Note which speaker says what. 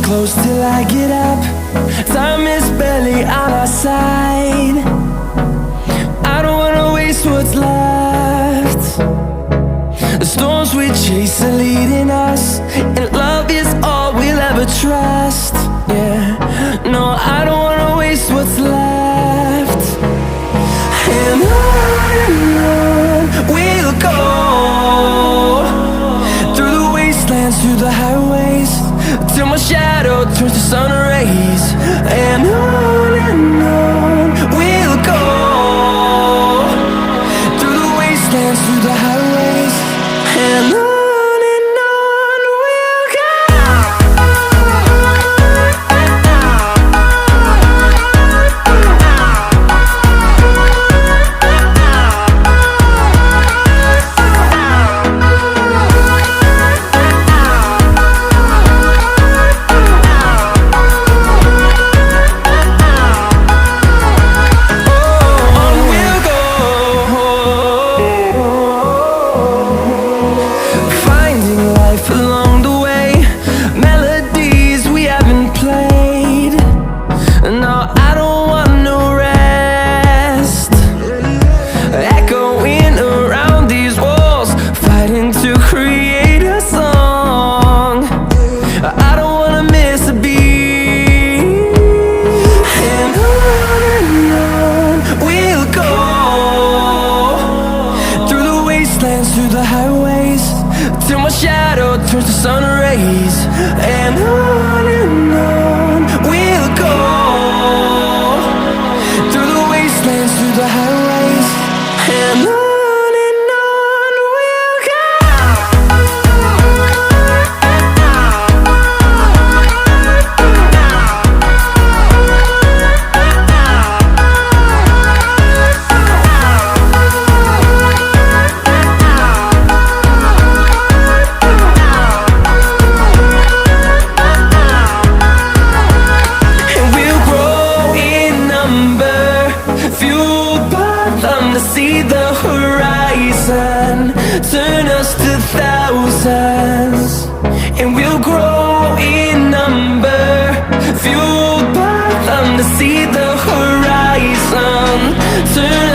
Speaker 1: Close till I get up. Time is barely on our side. I don't wanna waste what's left. The storms we chase are leading us, and love is all we'll ever trust. Yeah, no, I don't wanna waste what's left. And on we'll go, through the wastelands, through the highways, till my shadow turns to sun rays. And on we'll go, through the wastelands, through the highways, and on we'll go. Through the highways, till my shadow turns to sun rays. And on we'll go, through the wastelands, through the highways, and on we'll go. See the horizon turn us to thousands, and we'll grow in number, fueled by them to see the horizon turn